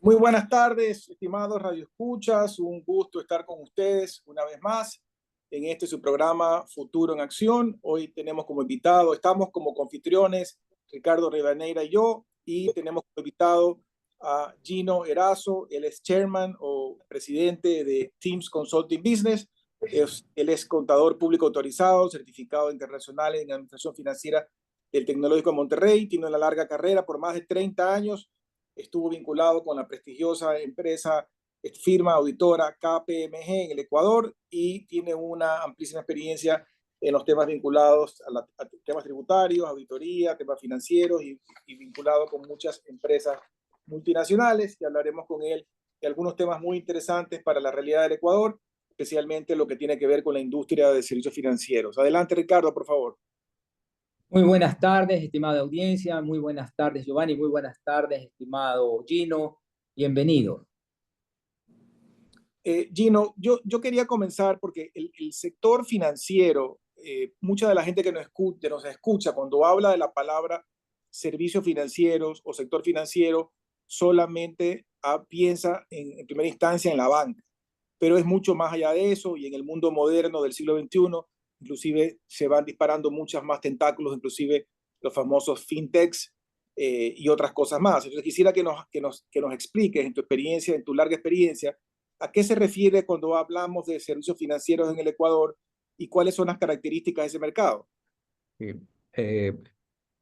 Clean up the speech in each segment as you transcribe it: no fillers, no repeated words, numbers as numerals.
Muy buenas tardes, estimados radioescuchas. Un gusto estar con ustedes una vez más en su programa Futuro en Acción. Hoy tenemos como invitado, estamos como confitriones, Ricardo Rivadeneira y yo, y tenemos como invitado a Gino Erazo. Él es chairman o presidente de Teams Consulting Business. Él es contador público autorizado, certificado internacional en administración financiera del Tecnológico de Monterrey. Tiene una larga carrera por más de 30 años. Estuvo vinculado con la prestigiosa firma auditora KPMG en el Ecuador y tiene una amplísima experiencia en los temas vinculados a temas tributarios, auditoría, temas financieros y vinculado con muchas empresas multinacionales. Y hablaremos con él de algunos temas muy interesantes para la realidad del Ecuador, especialmente lo que tiene que ver con la industria de servicios financieros. Adelante, Ricardo, por favor. Muy buenas tardes, estimada audiencia. Muy buenas tardes, Giovanni. Muy buenas tardes, estimado Gino. Bienvenido. Gino, yo quería comenzar porque el sector financiero, mucha de la gente que nos escucha cuando habla de la palabra servicios financieros o sector financiero, solamente piensa en primera instancia en la banca, pero es mucho más allá de eso y en el mundo moderno del siglo XXI, inclusive se van disparando muchas más tentáculos, inclusive los famosos fintechs y otras cosas más. Entonces quisiera que nos expliques en tu experiencia, en tu larga experiencia, ¿a qué se refiere cuando hablamos de servicios financieros en el Ecuador y cuáles son las características de ese mercado? Sí. Eh,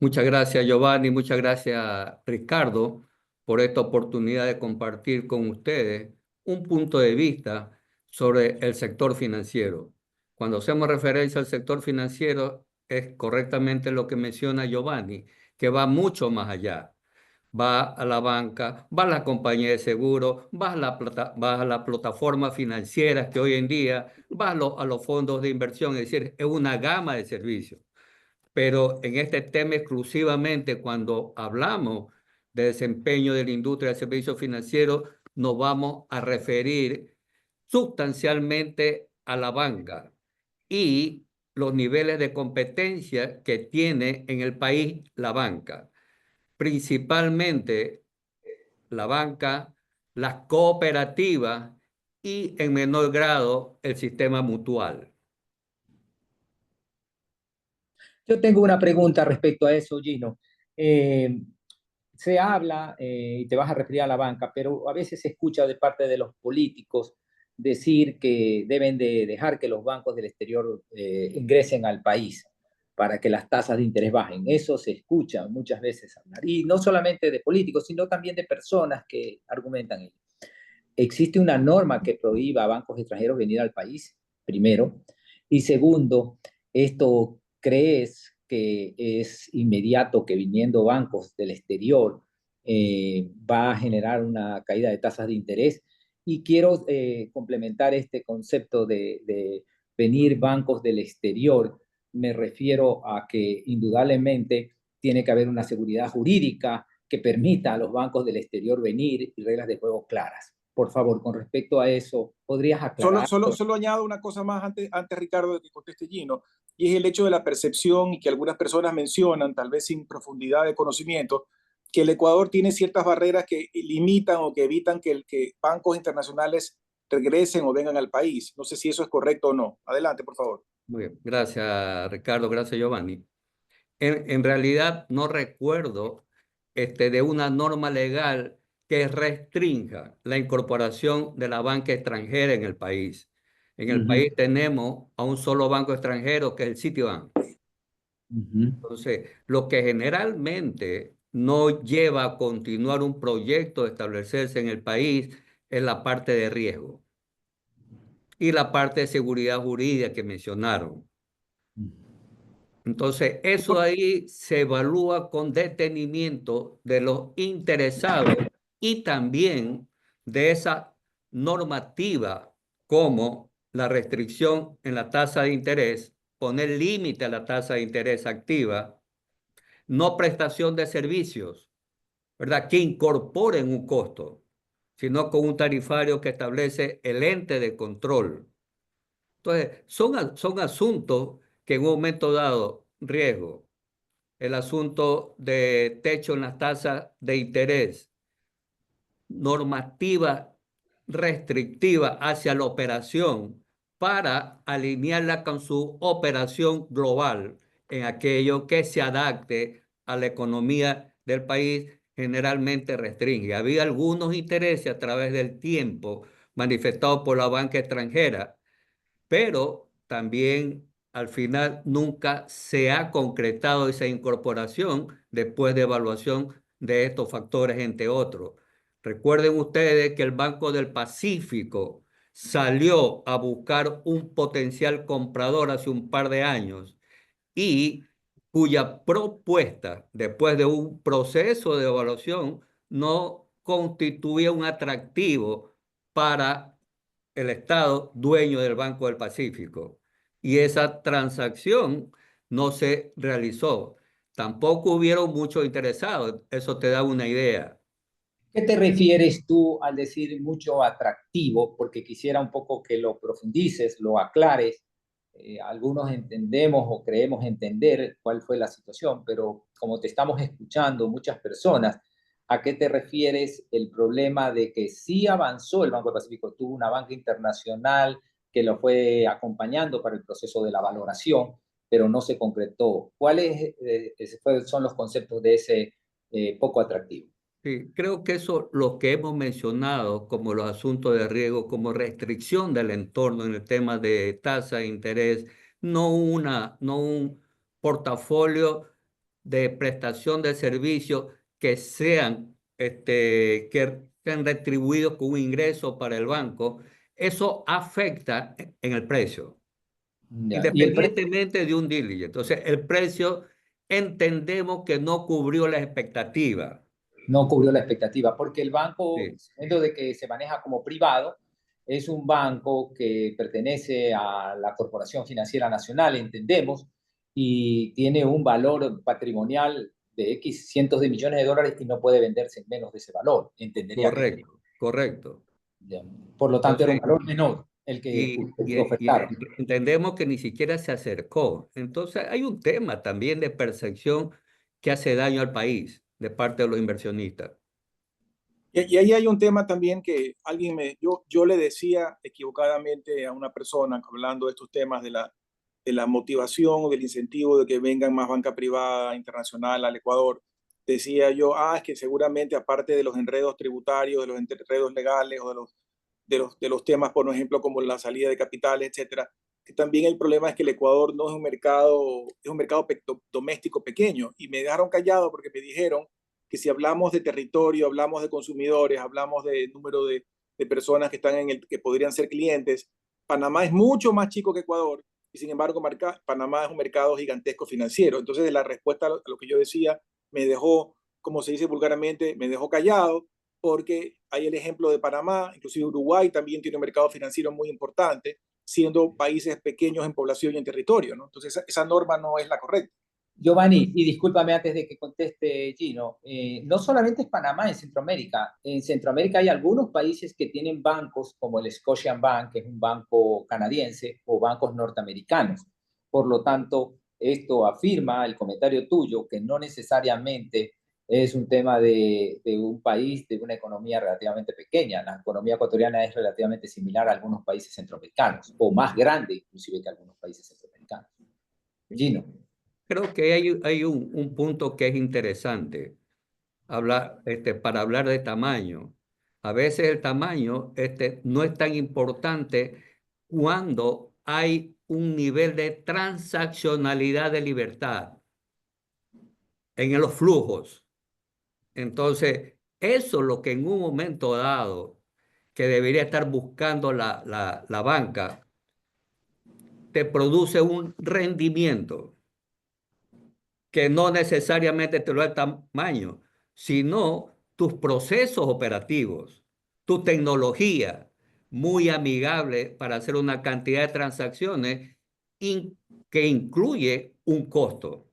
Muchas gracias, Giovanni, muchas gracias, Ricardo, por esta oportunidad de compartir con ustedes un punto de vista sobre el sector financiero. Cuando hacemos referencia al sector financiero, es correctamente lo que menciona Giovanni, que va mucho más allá. Va a la banca, va a la compañía de seguros, va a la plataforma financiera que hoy en día va a los fondos de inversión, es decir, es una gama de servicios. Pero en este tema exclusivamente, cuando hablamos de desempeño de la industria del servicio financiero, nos vamos a referir sustancialmente a la banca y los niveles de competencia que tiene en el país la banca. Principalmente la banca, las cooperativas y en menor grado el sistema mutual. Yo tengo una pregunta respecto a eso, Gino. Eh, Se habla, y te vas a referir a la banca, pero a veces se escucha de parte de los políticos decir que deben de dejar que los bancos del exterior ingresen al país para que las tasas de interés bajen. Eso se escucha muchas veces hablar. Y no solamente de políticos, sino también de personas que argumentan ello. Existe una norma que prohíba a bancos extranjeros venir al país, primero. Y segundo, ¿esto crees que es inmediato que viniendo bancos del exterior va a generar una caída de tasas de interés? Y quiero complementar este concepto de venir bancos del exterior. Me refiero a que indudablemente tiene que haber una seguridad jurídica que permita a los bancos del exterior venir y reglas de juego claras. Por favor, con respecto a eso, ¿podrías Solo, aclarar? solo, solo añado una cosa más antes, Ricardo, de que conteste Gino, y es el hecho de la percepción y que algunas personas mencionan, tal vez sin profundidad de conocimiento, que el Ecuador tiene ciertas barreras que limitan o que evitan que bancos internacionales regresen o vengan al país. No sé si eso es correcto o no. Adelante, por favor. Muy bien, gracias Ricardo, gracias Giovanni. En realidad no recuerdo de una norma legal que restrinja la incorporación de la banca extranjera en el país. En Uh el -huh, país tenemos a un solo banco extranjero que es el Citibank. uh -huh. Entonces, lo que generalmente no lleva a continuar un proyecto de establecerse en el país es la parte de riesgo y la parte de seguridad jurídica que mencionaron. Entonces, eso ahí se evalúa con detenimiento de los interesados y también de esa normativa como la restricción en la tasa de interés, poner límite a la tasa de interés activa, no prestación de servicios, ¿verdad? Que incorporen un costo, sino con un tarifario que establece el ente de control. Entonces, son asuntos que en un momento dado, riesgo, el asunto de techo en las tasas de interés, normativa restrictiva hacia la operación para alinearla con su operación global en aquello que se adapte a la economía del país, generalmente restringe. Había algunos intereses a través del tiempo manifestados por la banca extranjera, pero también al final nunca se ha concretado esa incorporación después de evaluación de estos factores, entre otros. Recuerden ustedes que el Banco del Pacífico salió a buscar un potencial comprador hace un par de años y cuya propuesta, después de un proceso de evaluación, no constituía un atractivo para el Estado dueño del Banco del Pacífico. Y esa transacción no se realizó. Tampoco hubieron muchos interesados. Eso te da una idea. ¿Qué te refieres tú al decir mucho atractivo? Porque quisiera un poco que lo profundices, lo aclares. Algunos entendemos o creemos entender cuál fue la situación, pero como te estamos escuchando muchas personas, ¿a qué te refieres el problema de que sí avanzó el Banco del Pacífico? Tuvo una banca internacional que lo fue acompañando para el proceso de la valoración, pero no se concretó. ¿Cuáles son los conceptos de ese poco atractivo? Sí, creo que eso, lo que hemos mencionado como los asuntos de riesgo, como restricción del entorno en el tema de tasa de interés, no un portafolio de prestación de servicios que que sean retribuidos con un ingreso para el banco, eso afecta en el precio, Ya. Y el precio independientemente de un diligence. Entonces, el precio entendemos que no cubrió la expectativa. no cubrió la expectativa, porque el banco, Sí, siendo de que se maneja como privado, es un banco que pertenece a la Corporación Financiera Nacional, entendemos, y tiene un valor patrimonial de X cientos de millones de dólares y no puede venderse en menos de ese valor, entendería que. correcto, correcto. Ya. Por lo tanto, era un Entonces, valor menor el que ofertaron. entendemos que ni siquiera se acercó. Entonces, hay un tema también de percepción que hace daño al país de parte de los inversionistas. Y ahí hay un tema también que yo le decía equivocadamente a una persona hablando de estos temas de la motivación o del incentivo de que vengan más banca privada internacional al Ecuador. Decía yo, es que seguramente aparte de los enredos tributarios, de los enredos legales o de los temas, por ejemplo, como la salida de capitales, etcétera, que también el problema es que el Ecuador no es un mercado doméstico pequeño. Y me dejaron callado porque me dijeron que si hablamos de territorio, hablamos de consumidores, hablamos de número de personas que están que podrían ser clientes, Panamá es mucho más chico que Ecuador y sin embargo Panamá es un mercado gigantesco financiero. Entonces la respuesta a lo que yo decía me dejó, como se dice vulgarmente, me dejó callado porque hay el ejemplo de Panamá, inclusive Uruguay también tiene un mercado financiero muy importante, siendo países pequeños en población y en territorio, ¿no? Entonces esa norma no es la correcta. Giovanni, y discúlpame antes de que conteste Gino, no solamente es Panamá en Centroamérica hay algunos países que tienen bancos como el Scotian Bank, que es un banco canadiense, o bancos norteamericanos. Por lo tanto, esto afirma el comentario tuyo que no necesariamente es un tema de un país, de una economía relativamente pequeña. La economía ecuatoriana es relativamente similar a algunos países centroamericanos, o más grande inclusive que algunos países centroamericanos. Gino. Creo que hay un punto que es interesante para hablar de tamaño. A veces el tamaño no es tan importante cuando hay un nivel de transaccionalidad de libertad en los flujos. Entonces, eso es lo que en un momento dado que debería estar buscando la banca, te produce un rendimiento que no necesariamente te lo da el tamaño, sino tus procesos operativos, tu tecnología muy amigable para hacer una cantidad de transacciones que incluye un costo,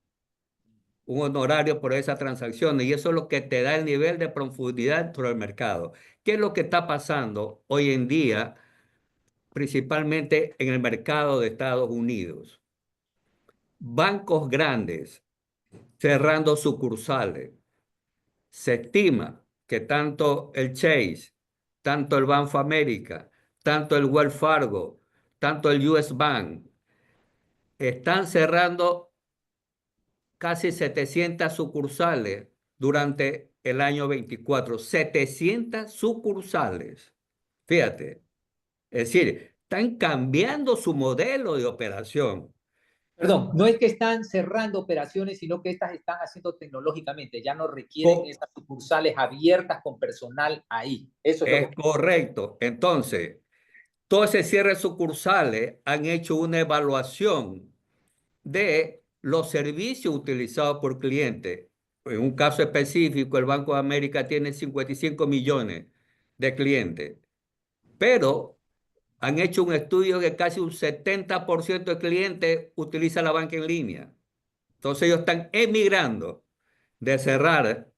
un honorario por esas transacciones, y eso es lo que te da el nivel de profundidad dentro del mercado. ¿Qué es lo que está pasando hoy en día, principalmente en el mercado de Estados Unidos? Bancos grandes cerrando sucursales. Se estima que tanto el Chase, tanto el Bank of America, tanto el Wells Fargo, tanto el US Bank, están cerrando casi 700 sucursales durante el año 24. 700 sucursales. Fíjate. Es decir, están cambiando su modelo de operación. Perdón, no es que están cerrando operaciones, sino que estas están haciendo tecnológicamente. Ya no requieren Co- esas sucursales abiertas con personal ahí. Eso es lo Es que... correcto. Entonces, todo ese cierre de sucursales han hecho una evaluación de los servicios utilizados por clientes. En un caso específico, el Banco de América tiene 55 millones de clientes, pero han hecho un estudio que casi un 70% de clientes utiliza la banca en línea. Entonces ellos están emigrando de cerrar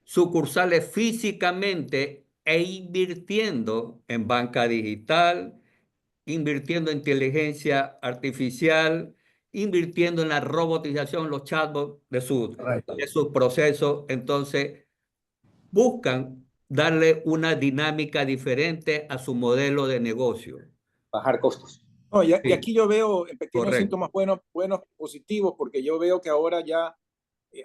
sucursales físicamente e invirtiendo en banca digital, invirtiendo en inteligencia artificial, invirtiendo en la robotización, los chatbots Correcto. de sus procesos. Entonces, buscan darle una dinámica diferente a su modelo de negocio. Bajar costos. No, y Sí, aquí yo veo pequeños correcto. síntomas buenos, positivos, porque yo veo que ahora ya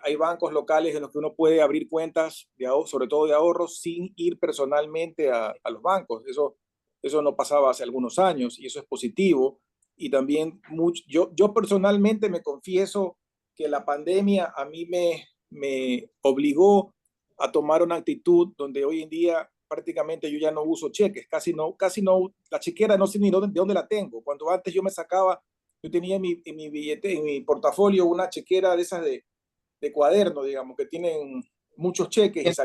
hay bancos locales en los que uno puede abrir cuentas, sobre todo de ahorros, sin ir personalmente a los bancos. Eso no pasaba hace algunos años y eso es positivo. Y también yo personalmente me confieso que la pandemia a mí me obligó a tomar una actitud donde hoy en día prácticamente yo ya no uso cheques, casi no, la chequera no sé ni de dónde la tengo. Cuando antes yo me sacaba, yo tenía en mi billete, en mi portafolio una chequera de esas de cuaderno, digamos, que tienen muchos cheques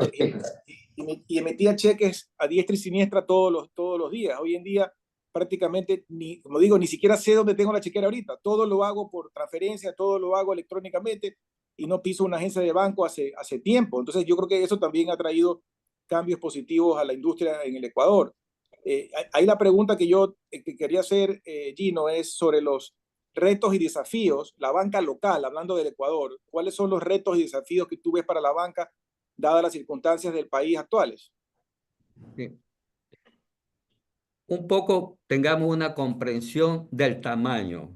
y emitía cheques a diestra y siniestra todos los días. Hoy en día prácticamente, como digo, ni siquiera sé dónde tengo la chequera ahorita. Todo lo hago por transferencia, todo lo hago electrónicamente y no piso una agencia de banco hace tiempo. Entonces yo creo que eso también ha traído cambios positivos a la industria en el Ecuador. Ahí la pregunta que yo que quería hacer, Gino, es sobre los retos y desafíos, la banca local, hablando del Ecuador, ¿cuáles son los retos y desafíos que tú ves para la banca, dadas las circunstancias del país actuales? Sí. Un poco tengamos una comprensión del tamaño,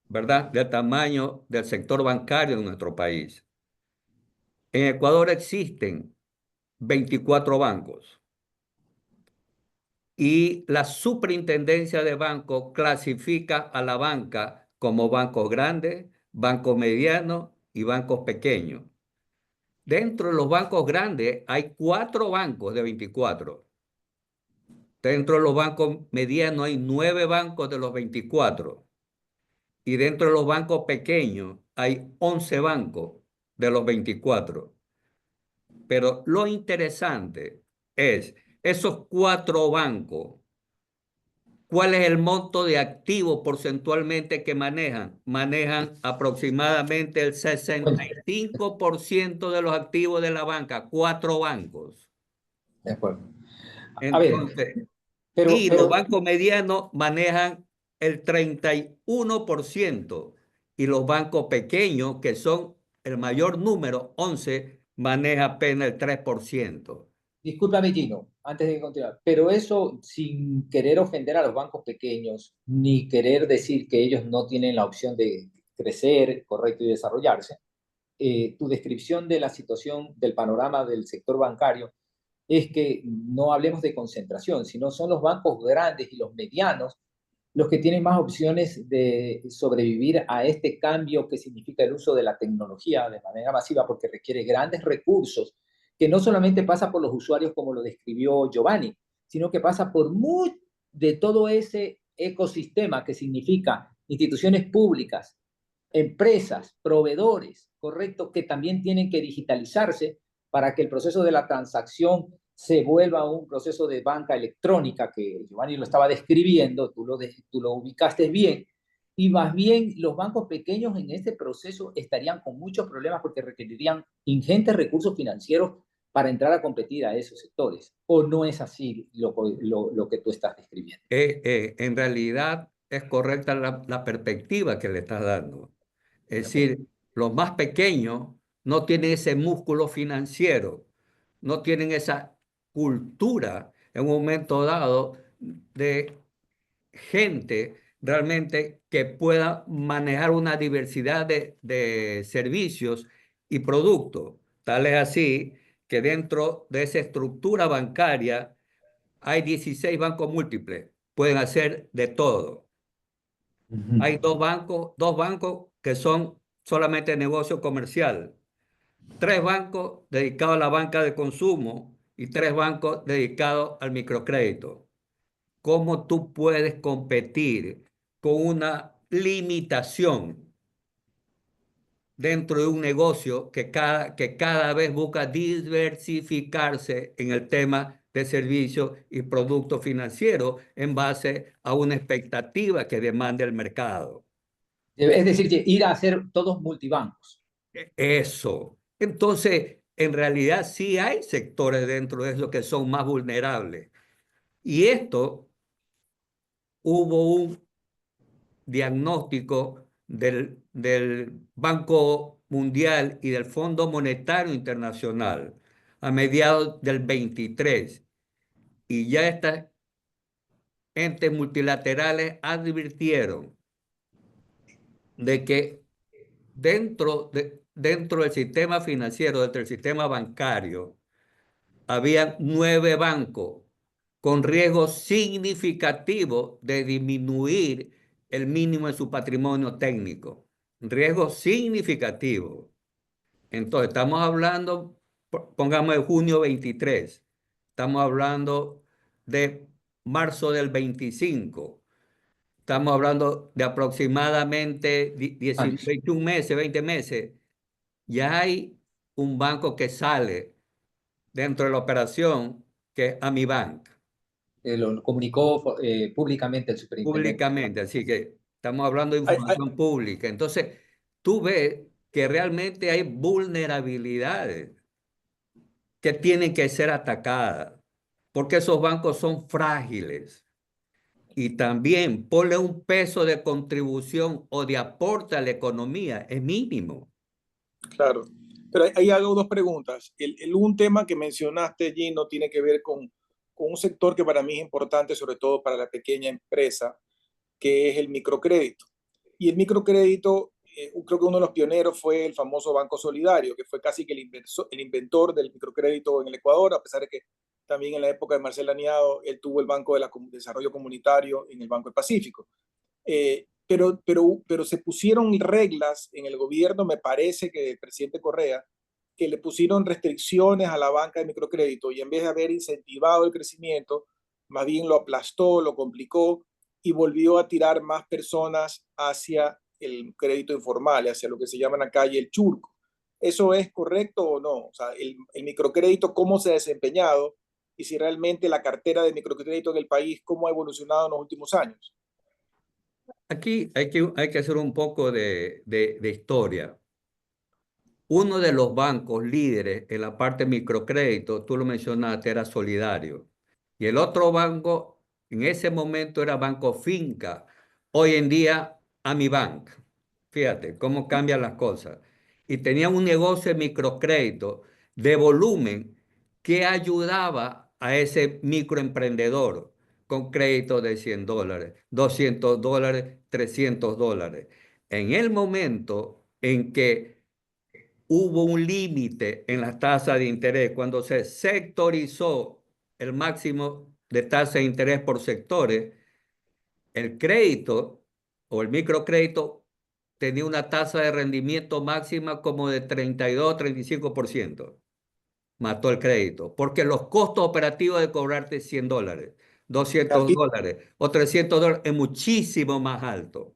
¿verdad? Del tamaño del sector bancario de nuestro país. En Ecuador existen 24 bancos y la superintendencia de bancos clasifica a la banca como bancos grandes, bancos medianos y bancos pequeños. Dentro de los bancos grandes hay 4 bancos de 24. Dentro de los bancos medianos hay 9 bancos de los 24. Y dentro de los bancos pequeños hay 11 bancos de los 24. Pero lo interesante es esos 4 bancos. ¿Cuál es el monto de activos porcentualmente que manejan? Manejan aproximadamente el 65% de los activos de la banca, 4 bancos. De acuerdo. A ver, Entonces, pero, y los pero bancos medianos manejan el 31% y los bancos pequeños, que son el mayor número, 11, maneja apenas el 3%. discúlpame, Gino, antes de continuar, pero eso sin querer ofender a los bancos pequeños, ni querer decir que ellos no tienen la opción de crecer, correcto, y desarrollarse, tu descripción de la situación del panorama del sector bancario es que no hablemos de concentración, sino son los bancos grandes y los medianos los que tienen más opciones de sobrevivir a este cambio que significa el uso de la tecnología de manera masiva, porque requiere grandes recursos, que no solamente pasa por los usuarios como lo describió Giovanni, sino que pasa por de todo ese ecosistema que significa instituciones públicas, empresas, proveedores, correcto, que también tienen que digitalizarse para que el proceso de la transacción se vuelva un proceso de banca electrónica, que Giovanni lo estaba describiendo, tú lo ubicaste bien, y más bien los bancos pequeños en este proceso estarían con muchos problemas porque requerirían ingentes recursos financieros para entrar a competir a esos sectores. ¿O no es así lo que tú estás describiendo? En realidad es correcta la perspectiva que le estás dando. Es decir, los más pequeños no tienen ese músculo financiero no tienen esa cultura en un momento dado de gente realmente que pueda manejar una diversidad de servicios y productos. Tal es así que dentro de esa estructura bancaria hay 16 bancos múltiples, pueden hacer de todo. Hay dos bancos que son solamente negocio comercial, tres bancos dedicados a la banca de consumo y tres bancos dedicados al microcrédito. ¿Cómo tú puedes competir con una limitación dentro de un negocio que cada vez busca diversificarse en el tema de servicios y productos financieros en base a una expectativa que demanda el mercado? Es decir, ir a hacer todos multibancos. Eso. Entonces, en realidad sí hay sectores dentro de eso que son más vulnerables. Y esto hubo un diagnóstico del Banco Mundial y del Fondo Monetario Internacional a mediados del 23. Y ya estas entes multilaterales advirtieron de que dentro del sistema financiero, dentro del sistema bancario, había 9 bancos con riesgo significativo de disminuir el mínimo de su patrimonio técnico. Riesgo significativo. Entonces, estamos hablando, pongamos de junio 23, estamos hablando de marzo del 25, estamos hablando de aproximadamente 21 meses, 20 meses. Ya hay un banco que sale dentro de la operación, que es AmiBank, Lo comunicó públicamente el superintendente. públicamente. Así que estamos hablando de Hay, información pública. Entonces, tú ves que realmente hay vulnerabilidades que tienen que ser atacadas, porque esos bancos son frágiles. Y también ponle un peso de contribución o de aporte a la economía, es mínimo. claro. Pero ahí hago dos preguntas. Un tema que mencionaste, Gino, tiene que ver con un sector que para mí es importante, sobre todo para la pequeña empresa, que es el microcrédito. Y el microcrédito, creo que uno de los pioneros fue el famoso Banco Solidario, que fue casi que el inventor del microcrédito en el Ecuador, a pesar de que también en la época de Marcel Aniado, él tuvo el Banco de Desarrollo Comunitario en el Banco del Pacífico. Pero se pusieron reglas en el gobierno, me parece que el presidente Correa, que le pusieron restricciones a la banca de microcrédito y en vez de haber incentivado el crecimiento, más bien lo aplastó, lo complicó y volvió a tirar más personas hacia el crédito informal, hacia lo que se llama en la calle el churco. ¿Eso es correcto o no? O sea, el microcrédito, ¿cómo se ha desempeñado? Y si realmente la cartera de microcrédito en el país, ¿cómo ha evolucionado en los últimos años? Aquí hay que hacer un poco de historia. Uno de los bancos líderes en la parte de microcrédito, tú lo mencionaste, era Solidario. Y el otro banco en ese momento era Banco Finca. Hoy en día, AmiBank. Fíjate cómo cambian las cosas. Y tenía un negocio de microcrédito de volumen que ayudaba a ese microemprendedor con créditos de $100, $200, $300. En el momento en que hubo un límite en las tasas de interés, cuando se sectorizó el máximo de tasa de interés por sectores, el crédito o el microcrédito tenía una tasa de rendimiento máxima como de 32-35%. Mató el crédito, porque los costos operativos de cobrarte $100, $200 o $300 es muchísimo más alto.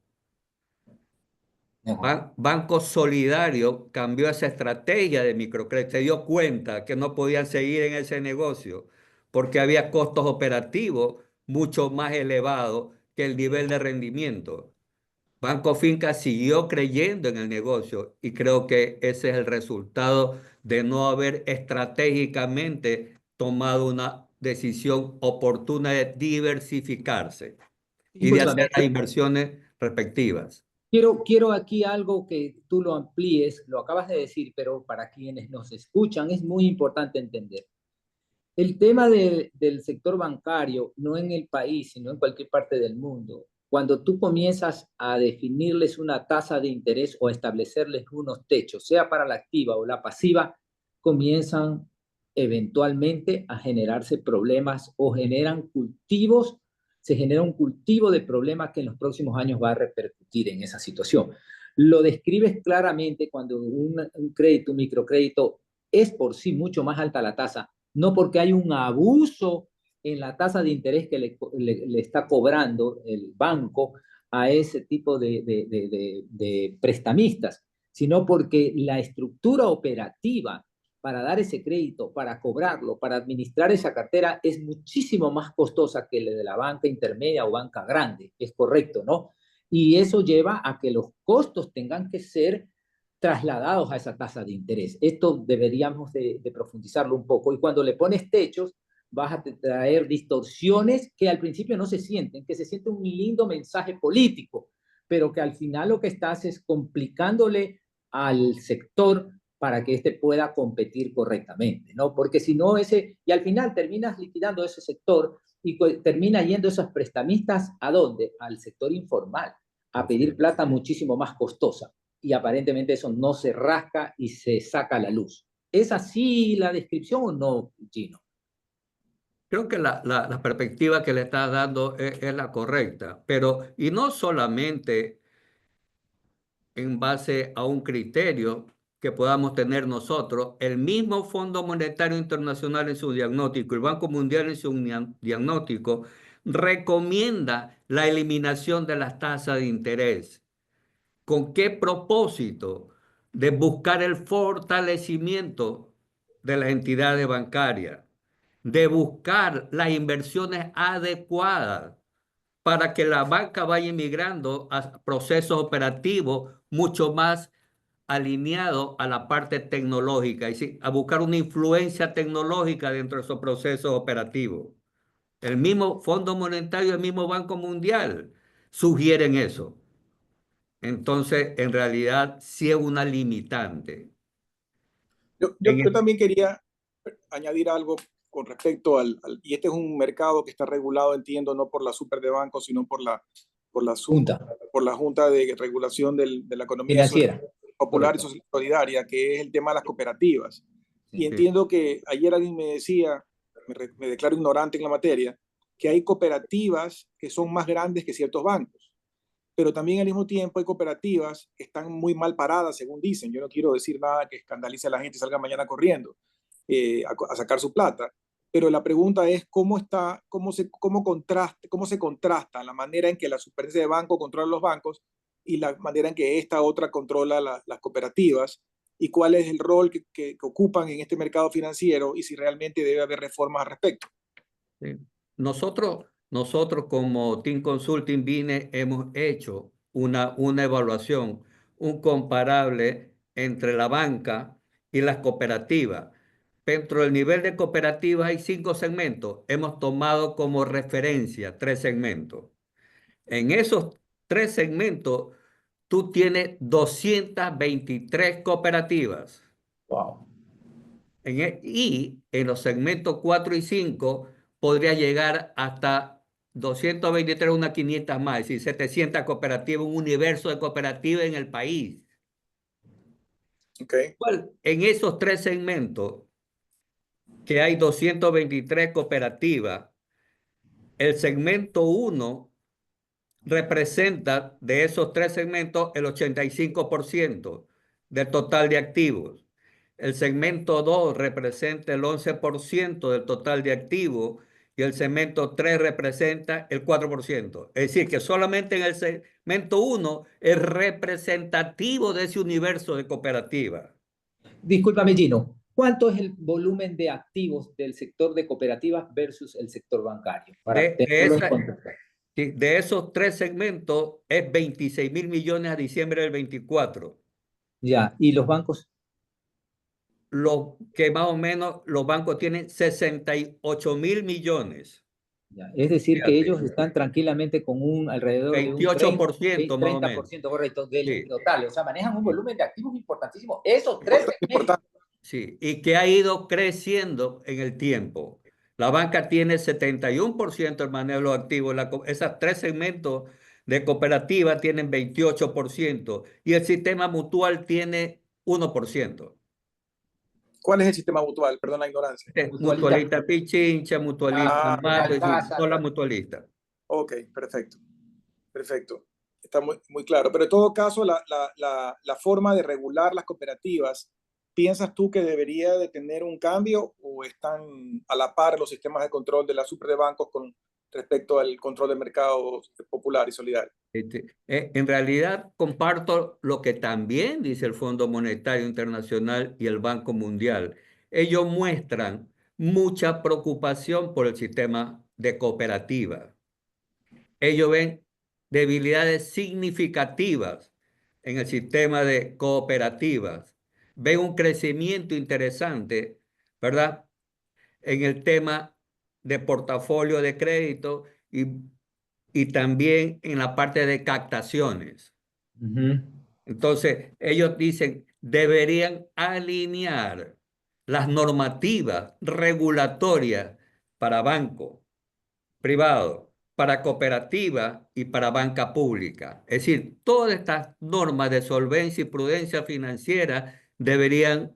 Banco Solidario cambió esa estrategia de microcrédito, se dio cuenta que no podían seguir en ese negocio porque había costos operativos mucho más elevados que el nivel de rendimiento. Banco Finca siguió creyendo en el negocio y creo que ese es el resultado de no haber estratégicamente tomado una decisión oportuna de diversificarse y de Discúlpame, hacer las inversiones respectivas. quiero aquí algo que tú lo amplíes, lo acabas de decir, pero para quienes nos escuchan es muy importante entender. El tema del sector bancario, no en el país, sino en cualquier parte del mundo, cuando tú comienzas a definirles una tasa de interés o a establecerles unos techos, sea para la activa o la pasiva, comienzan eventualmente a generarse problemas o generan cultivos, se genera un cultivo de problemas que en los próximos años va a repercutir en esa situación. Lo describes claramente cuando un crédito, un microcrédito, es por sí mucho más alta la tasa, no porque hay un abuso en la tasa de interés que le está cobrando el banco a ese tipo de prestamistas, sino porque la estructura operativa para dar ese crédito, para cobrarlo, para administrar esa cartera es muchísimo más costosa que la de la banca intermedia o banca grande, es correcto, ¿no? Y eso lleva a que los costos tengan que ser trasladados a esa tasa de interés. Esto deberíamos de profundizarlo un poco. Y cuando le pones techos, vas a traer distorsiones que al principio no se sienten, que se siente un lindo mensaje político, pero que al final lo que estás es complicándole al sector para que éste pueda competir correctamente, ¿no? Porque si no, y al final terminas liquidando ese sector y termina yendo esos prestamistas ¿a dónde? Al sector informal, a pedir plata muchísimo más costosa y aparentemente eso no se rasca y se saca a la luz. ¿Es así la descripción o no, Gino? Creo que la perspectiva que le estás dando es la correcta, pero y no solamente en base a un criterio que podamos tener nosotros, el mismo Fondo Monetario Internacional en su diagnóstico, el Banco Mundial en su diagnóstico, recomienda la eliminación de las tasas de interés. ¿Con qué propósito? De buscar el fortalecimiento de las entidades bancarias, de buscar las inversiones adecuadas para que la banca vaya migrando a procesos operativos mucho más alineados a la parte tecnológica, es decir, a buscar una influencia tecnológica dentro de esos procesos operativos. El mismo Fondo Monetario, el mismo Banco Mundial sugieren eso. Entonces, en realidad, sí es una limitante. Yo también quería añadir algo con respecto y este es un mercado que está regulado, entiendo, no por la super de bancos, sino por la, Junta por la Junta de Regulación de la Economía financiera. Popular y Correcto. Solidaria, que es el tema de las cooperativas. Y Sí. entiendo que ayer alguien me decía, me declaro ignorante en la materia, que hay cooperativas que son más grandes que ciertos bancos, pero también al mismo tiempo hay cooperativas que están muy mal paradas, según dicen. Yo no quiero decir nada que escandalice a la gente y salga mañana corriendo a sacar su plata, pero la pregunta es cómo se contrasta la manera en que la superintendencia de banco controla los bancos y la manera en que esta otra controla las cooperativas, y cuál es el rol que ocupan en este mercado financiero y si realmente debe haber reformas al respecto. Sí. Nosotros como Team Consulting Vine hemos hecho una evaluación, un comparable entre la banca y las cooperativas. Dentro del nivel de cooperativas hay 5 segmentos. Hemos tomado como referencia 3 segmentos. En esos 3 segmentos, tú tienes 223 cooperativas. Wow. Y en los segmentos 4 y 5 podría llegar hasta 223, unas 500 más, es decir, 700 cooperativas, un universo de cooperativas en el país. Okay. En esos 3 segmentos, que hay 223 cooperativas, el segmento 1 representa de esos 3 segmentos el 85% del total de activos. El segmento 2 representa el 11% del total de activos y el segmento 3 representa el 4%. Es decir, que solamente en el segmento 1 es representativo de ese universo de cooperativas. Discúlpame, Gino. ¿Cuánto es el volumen de activos del sector de cooperativas versus el sector bancario? Para tenerlo en cuenta. De esos 3 segmentos es 26.000 millones a diciembre del 24. Ya, ¿y los bancos? Lo que más o menos los bancos tienen 68.000 millones. Ya, es decir, Fíjate, que ellos están tranquilamente con alrededor de un 28% más o menos. 30% correcto del Sí, total. O sea, manejan un volumen de activos importantísimo. Esos tres Importante, segmentos. importante. sí, y que ha ido creciendo en el tiempo. La banca tiene 71% del manejo de los activos. Esos tres segmentos de cooperativa tienen 28% y el sistema mutual tiene 1%. ¿Cuál es el sistema mutual? Perdón la ignorancia. Mutualista. Mutualista Pichincha, mutualista Ah, Mato, es decir, Alcázar. son las mutualistas. ok, perfecto. Perfecto. Está muy claro. Pero en todo caso, la forma de regular las cooperativas, ¿piensas tú que debería de tener un cambio o están a la par los sistemas de control de la super de bancos con respecto al control de mercados popular y solidario? En realidad comparto lo que también dice el Fondo Monetario Internacional y el Banco Mundial. Ellos muestran mucha preocupación por el sistema de cooperativas. Ellos ven debilidades significativas en el sistema de cooperativas. Ven un crecimiento interesante, ¿verdad? En el tema de portafolio de crédito y también en la parte de captaciones. Entonces, ellos dicen, deberían alinear las normativas regulatorias para banco privado, para cooperativa y para banca pública. Es decir, todas estas normas de solvencia y prudencia financiera deberían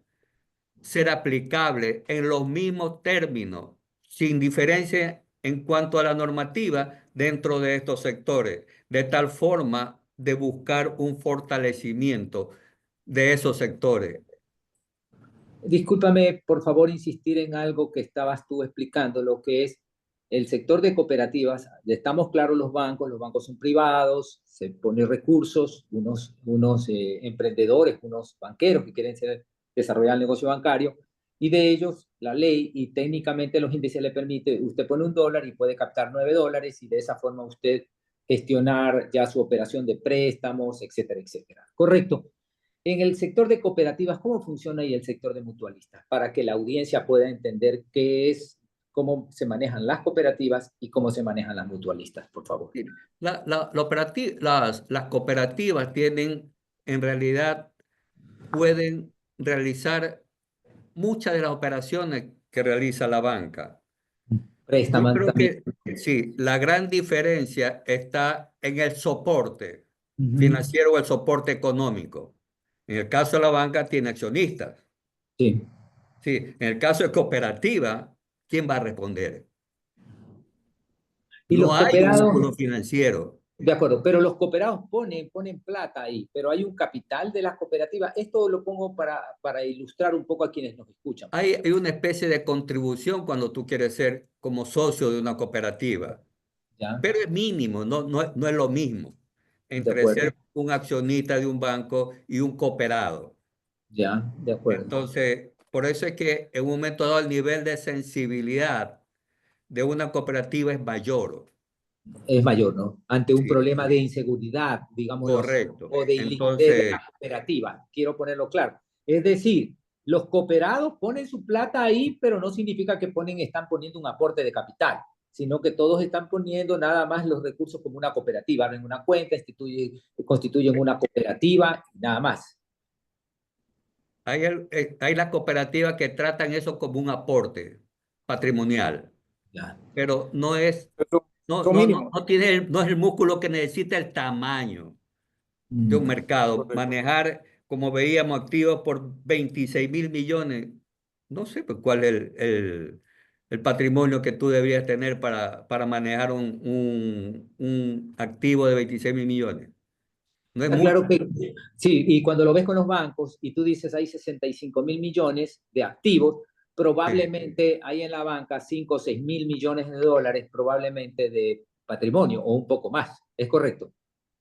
ser aplicables en los mismos términos, sin diferencia en cuanto a la normativa dentro de estos sectores, de tal forma de buscar un fortalecimiento de esos sectores. Discúlpame, por favor, insistir en algo que estabas tú explicando, lo que es el sector de cooperativas. Estamos claros los bancos son privados, se ponen recursos, unos emprendedores, unos banqueros que quieren desarrollar el negocio bancario, y de ellos la ley y técnicamente los índices le permite, usted pone $1 y puede captar $9 y de esa forma usted gestionar ya su operación de préstamos, etcétera, etcétera. Correcto. En el sector de cooperativas, ¿cómo funciona ahí el sector de mutualistas? Para que la audiencia pueda entender qué es, cómo se manejan las cooperativas y cómo se manejan las mutualistas, por favor. Las cooperativas tienen, en realidad, pueden realizar muchas de las operaciones que realiza la banca. Yo Préstamos creo también. que sí, la gran diferencia está en el soporte financiero o el soporte económico. En el caso de la banca tiene accionistas. Sí. Sí, en el caso de cooperativa, ¿quién va a responder? Y los No hay un cooperados, músculo financiero. de acuerdo, pero los cooperados ponen plata ahí, pero hay un capital de las cooperativas. Esto lo pongo para ilustrar un poco a quienes nos escuchan. Hay una especie de contribución cuando tú quieres ser como socio de una cooperativa, ¿Ya? pero es mínimo, no es lo mismo De entre acuerdo, ser un accionista de un banco y un cooperado. ya, de acuerdo. Entonces, por eso es que en un momento dado el nivel de sensibilidad de una cooperativa es mayor. Es mayor, ¿no? Ante un Sí, problema de inseguridad, digámoslo así, correcto. o de iliquidez de Entonces, la cooperativa, quiero ponerlo claro. Es decir, los cooperados ponen su plata ahí, pero no significa que están poniendo un aporte de capital, sino que todos están poniendo nada más los recursos como una cooperativa, abren una cuenta, constituyen una cooperativa, nada más. hay las cooperativas que tratan eso como un aporte patrimonial, Ya. pero no es, Pero no, son no, no, mínimos. no tiene, no es el músculo que necesita el tamaño de un mercado. Correcto. Manejar, como veíamos, activos por 26.000 millones, no sé pues, cuál es el patrimonio que tú deberías tener para manejar un activo de 26.000 millones. No es Está mucho. claro que sí, y cuando lo ves con los bancos y tú dices hay 65.000 millones de activos, Sí. probablemente hay en la banca 5 o 6.000 millones de dólares probablemente de patrimonio o un poco más. ¿Es correcto?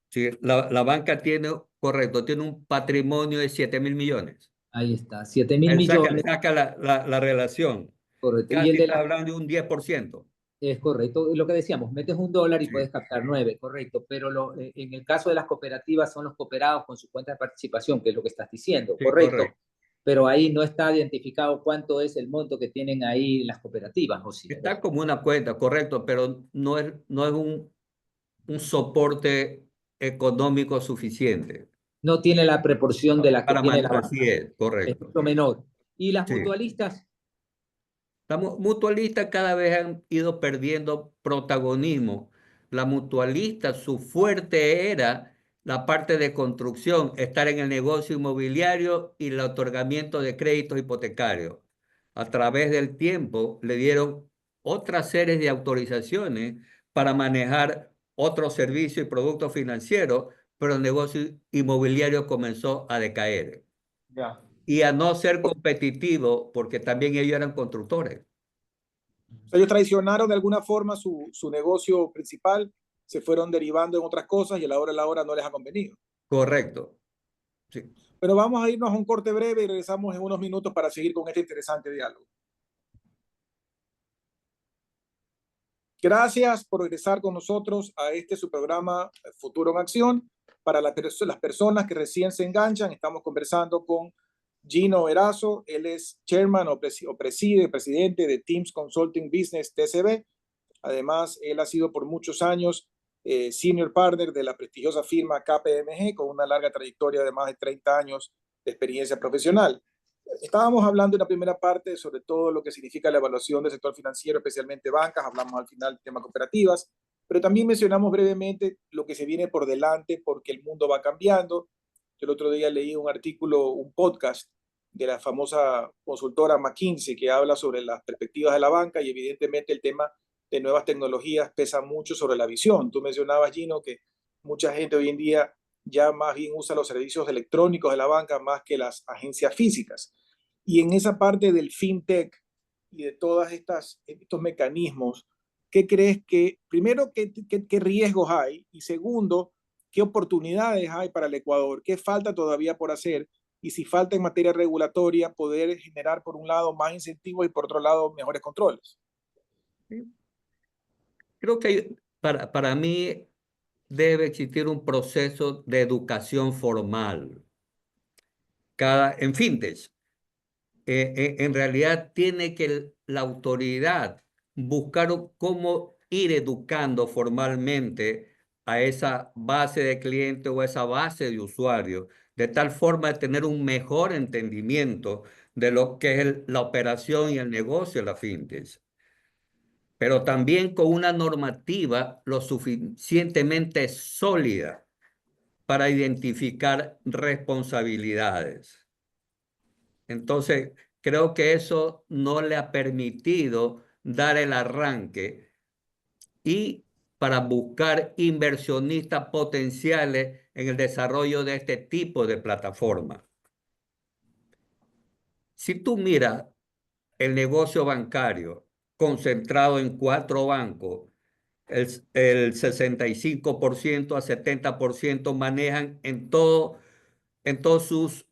Sí, la banca tiene, correcto, tiene un patrimonio de 7.000 millones. Ahí está, 7.000 Él saca, millones, saca la relación. correcto. Y el Casi de está las hablando de un 10%. Es correcto. Lo que decíamos, metes $1 y Sí, puedes captar 9, correcto. Pero en el caso de las cooperativas son los cooperados con su cuenta de participación, que es lo que estás diciendo, sí, correcto. correcto. Pero ahí no está identificado cuánto es el monto que tienen ahí las cooperativas, ¿o sí? Está como una cuenta, correcto, pero no es un soporte económico suficiente. No tiene la proporción de la que tiene la Así banca, es, es correcto. mucho menor. ¿Y las Sí. mutualistas? Las mutualistas cada vez han ido perdiendo protagonismo. La mutualista, su fuerte era la parte de construcción, estar en el negocio inmobiliario y el otorgamiento de créditos hipotecarios. A través del tiempo le dieron otras series de autorizaciones para manejar otros servicios y productos financieros, pero el negocio inmobiliario comenzó a decaer Ya. y a no ser competitivo porque también ellos eran constructores. O sea, ellos traicionaron de alguna forma su negocio principal, se fueron derivando en otras cosas y a la hora no les ha convenido. Correcto. Sí. Pero vamos a irnos a un corte breve y regresamos en unos minutos para seguir con este interesante diálogo. Gracias por regresar con nosotros a este su programa Futuro en Acción. Para las personas que recién se enganchan, estamos conversando con Gino Erazo. Él es chairman o presidente de Teams Consulting Business TCB. Además, él ha sido por muchos años senior partner de la prestigiosa firma KPMG, con una larga trayectoria de más de 30 años de experiencia profesional. Estábamos hablando en la primera parte sobre todo lo que significa la evaluación del sector financiero, especialmente bancas, hablamos al final del tema cooperativas, pero también mencionamos brevemente lo que se viene por delante porque el mundo va cambiando. Yo el otro día leí un artículo, un podcast de la famosa consultora McKinsey que habla sobre las perspectivas de la banca y evidentemente el tema de nuevas tecnologías pesa mucho sobre la visión. Tú mencionabas, Gino, que mucha gente hoy en día ya más bien usa los servicios electrónicos de la banca más que las agencias físicas. Y en esa parte del fintech y de todos estos mecanismos, ¿qué crees que, primero, qué riesgos hay? Y segundo, ¿qué oportunidades hay para el Ecuador? ¿Qué falta todavía por hacer? Y si falta en materia regulatoria, poder generar, por un lado, más incentivos y por otro lado, mejores controles. Creo que para mí debe existir un proceso de educación formal. En fintech, en realidad tiene que la autoridad buscar cómo ir educando formalmente a esa base de clientes o a esa base de usuarios, de tal forma de tener un mejor entendimiento de lo que es la operación y el negocio de la fintech, pero también con una normativa lo suficientemente sólida para identificar responsabilidades. Entonces, creo que eso no le ha permitido dar el arranque y para buscar inversionistas potenciales en el desarrollo de este tipo de plataforma. Si tú miras el negocio bancario concentrado en 4 bancos, el 65% a 70% manejan en todos sus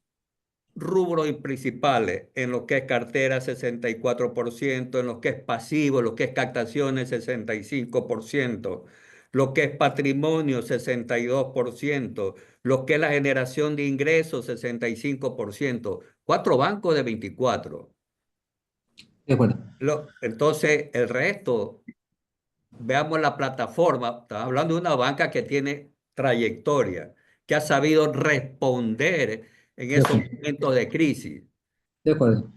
rubros principales, en lo que es cartera 64%, en lo que es pasivo, lo que es captaciones 65%, lo que es patrimonio 62%, lo que es la generación de ingresos 65%, 4 bancos de 24. De acuerdo. Entonces, el resto, veamos la plataforma, estamos hablando de una banca que tiene trayectoria, que ha sabido responder en esos momentos de crisis. De acuerdo.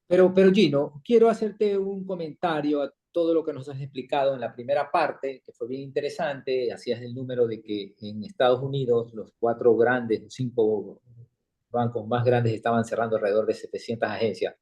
Pero Gino, quiero hacerte un comentario a todo lo que nos has explicado en la primera parte, que fue bien interesante. Hacías el número de que en Estados Unidos los 4 grandes, 5 bancos más grandes estaban cerrando alrededor de 700 agencias.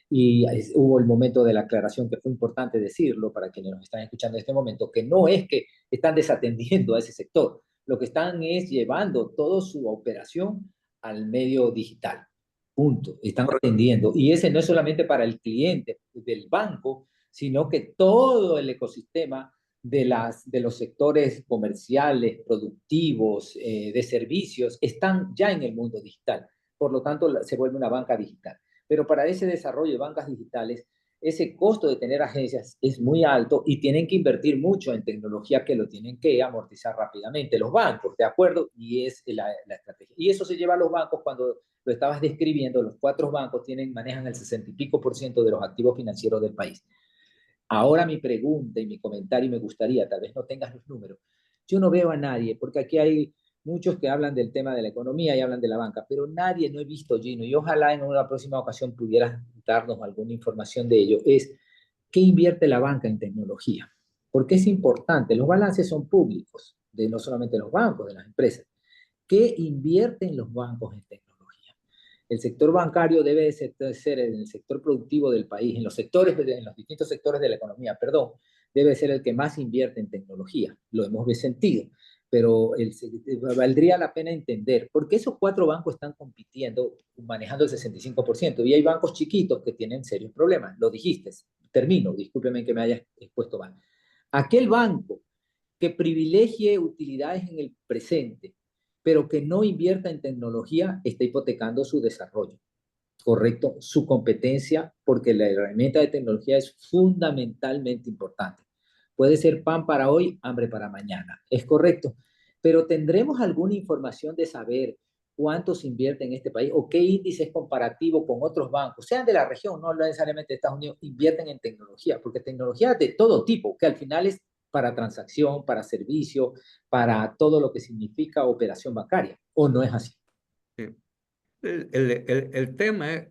Y hubo el momento de la aclaración que fue importante decirlo para quienes nos están escuchando en este momento, que no es que están desatendiendo a ese sector, lo que están es llevando toda su operación al medio digital. Punto. Están atendiendo. Y ese no es solamente para el cliente del banco, sino que todo el ecosistema de los sectores comerciales, productivos, de servicios, están ya en el mundo digital. Por lo tanto, se vuelve una banca digital. Pero para ese desarrollo de bancas digitales, ese costo de tener agencias es muy alto y tienen que invertir mucho en tecnología que lo tienen que amortizar rápidamente los bancos, ¿de acuerdo? Y es la estrategia. Y eso se lleva a los bancos cuando lo estabas describiendo, los 4 bancos manejan el 60 y pico % de los activos financieros del país. Ahora mi pregunta y mi comentario, me gustaría, tal vez no tengas los números, yo no veo a nadie, porque aquí hay muchos que hablan del tema de la economía y hablan de la banca, pero nadie, no he visto, Gino, y ojalá en una próxima ocasión pudieras darnos alguna información de ello, es qué invierte la banca en tecnología. Porque es importante, los balances son públicos, de no solamente los bancos, de las empresas. ¿Qué invierten los bancos en tecnología? El sector bancario debe ser en el sector productivo del país, en los sectores, en los distintos sectores de la economía, perdón, debe ser el que más invierte en tecnología. Lo hemos sentido, pero valdría la pena entender por qué esos 4 bancos están compitiendo, manejando el 65%, y hay bancos chiquitos que tienen serios problemas. Lo dijiste, termino, discúlpeme que me haya expuesto mal. Aquel banco que privilegie utilidades en el presente, pero que no invierta en tecnología, está hipotecando su desarrollo, ¿correcto? Su competencia, porque la herramienta de tecnología es fundamentalmente importante. Puede ser pan para hoy, hambre para mañana, es correcto. Pero tendremos alguna información de saber cuánto se invierte en este país o qué índices comparativos con otros bancos, sean de la región, no necesariamente de Estados Unidos, invierten en tecnología, porque tecnología de todo tipo, que al final es para transacción, para servicio, para todo lo que significa operación bancaria, ¿o no es así? Sí. El tema es,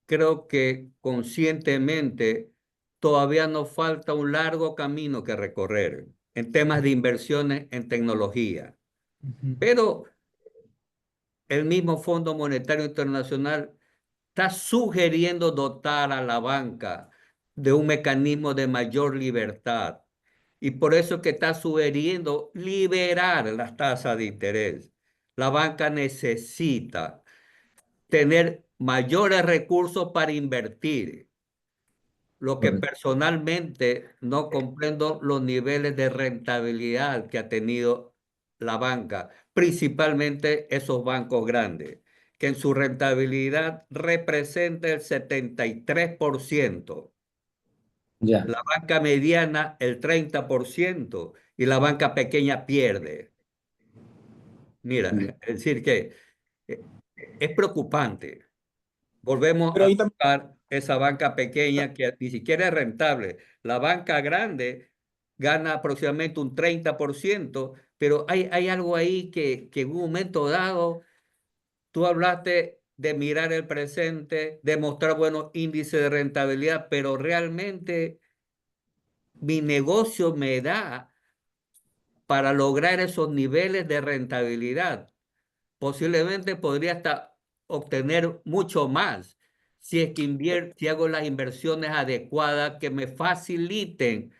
creo que conscientemente todavía nos falta un largo camino que recorrer en temas de inversiones en tecnología. Pero el mismo Fondo Monetario Internacional está sugiriendo dotar a la banca de un mecanismo de mayor libertad. Y por eso es que está sugiriendo liberar las tasas de interés. La banca necesita tener mayores recursos para invertir. Lo que Correcto. personalmente no comprendo los niveles de rentabilidad que ha tenido la banca, principalmente esos bancos grandes, que en su rentabilidad representa el 73%, Ya. la banca mediana el 30% y la banca pequeña pierde. Mira, es decir que eh, es preocupante. Volvemos Pero a ahí también, tocar esa banca pequeña que ni siquiera es rentable. La banca grande gana aproximadamente un 30%, pero hay algo ahí que en un momento dado, tú hablaste de mirar el presente, de mostrar buenos índices de rentabilidad, pero realmente mi negocio me da para lograr esos niveles de rentabilidad. Posiblemente podría hasta obtener mucho más si es que si hago las inversiones adecuadas que me faciliten,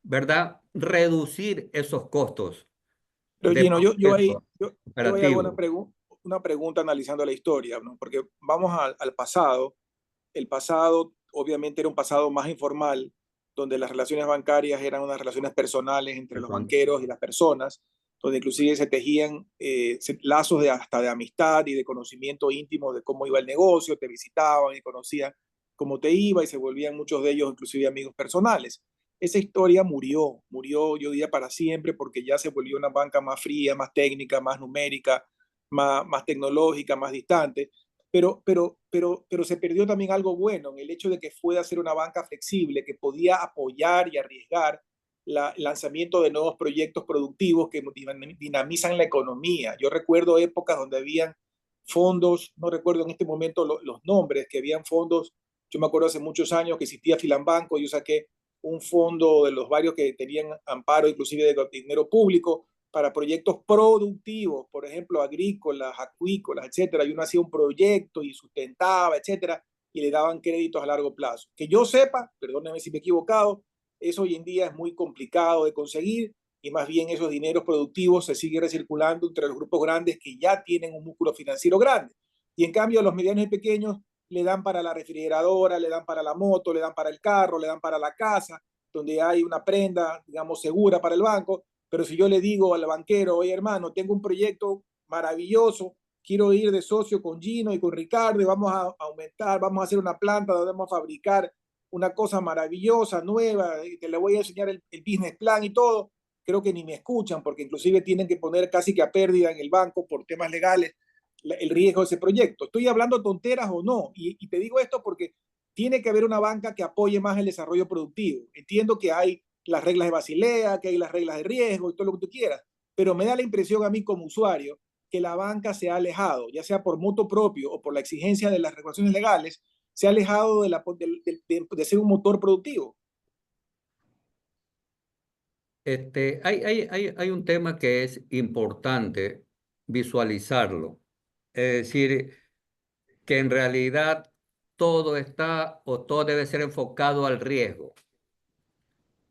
¿verdad? Reducir esos costos pero de Gino, proceso yo ahí hago operativo. una pregunta analizando la historia, ¿no? Porque vamos al pasado. El pasado obviamente era un pasado más informal, donde las relaciones bancarias eran unas relaciones personales entre los Ujú. banqueros y las personas, donde inclusive se tejían lazos hasta de amistad y de conocimiento íntimo de cómo iba el negocio, te visitaban y conocían cómo te iba y se volvían muchos de ellos inclusive amigos personales. Esa historia murió yo diría para siempre porque ya se volvió una banca más fría, más técnica, más numérica, más tecnológica, más distante, pero se perdió también algo bueno en el hecho de que pueda ser una banca flexible que podía apoyar y arriesgar el lanzamiento de nuevos proyectos productivos que dinamizan la economía. Yo recuerdo épocas donde habían fondos, no recuerdo en este momento los nombres, que habían fondos, yo me acuerdo hace muchos años que existía Filambanco, yo saqué un fondo de los varios que tenían amparo inclusive de dinero público para proyectos productivos, por ejemplo, agrícolas, acuícolas, etcétera, y uno hacía un proyecto y sustentaba, etcétera, y le daban créditos a largo plazo. Que yo sepa, perdónenme si me he equivocado, eso hoy en día es muy complicado de conseguir y más bien esos dineros productivos se siguen recirculando entre los grupos grandes que ya tienen un músculo financiero grande. Y en cambio, a los medianos y pequeños le dan para la refrigeradora, le dan para la moto, le dan para el carro, le dan para la casa, donde hay una prenda, digamos, segura para el banco. Pero si yo le digo al banquero, oye hermano, tengo un proyecto maravilloso, quiero ir de socio con Gino y con Ricardo y vamos a aumentar, vamos a hacer una planta donde vamos a fabricar una cosa maravillosa, nueva, y te le voy a enseñar el business plan y todo, creo que ni me escuchan porque inclusive tienen que poner casi que a pérdida en el banco por temas legales el riesgo de ese proyecto. ¿Estoy hablando tonteras o no? Y te digo esto porque tiene que haber una banca que apoye más el desarrollo productivo. Entiendo que hay las reglas de Basilea, que hay las reglas de riesgo y todo lo que tú quieras, pero me da la impresión a mí como usuario que la banca se ha alejado, ya sea por mutuo propio o por la exigencia de las regulaciones legales, se ha alejado de ser un motor productivo. Hay un tema que es importante visualizarlo. Es decir, que en realidad todo está o todo debe ser enfocado al riesgo.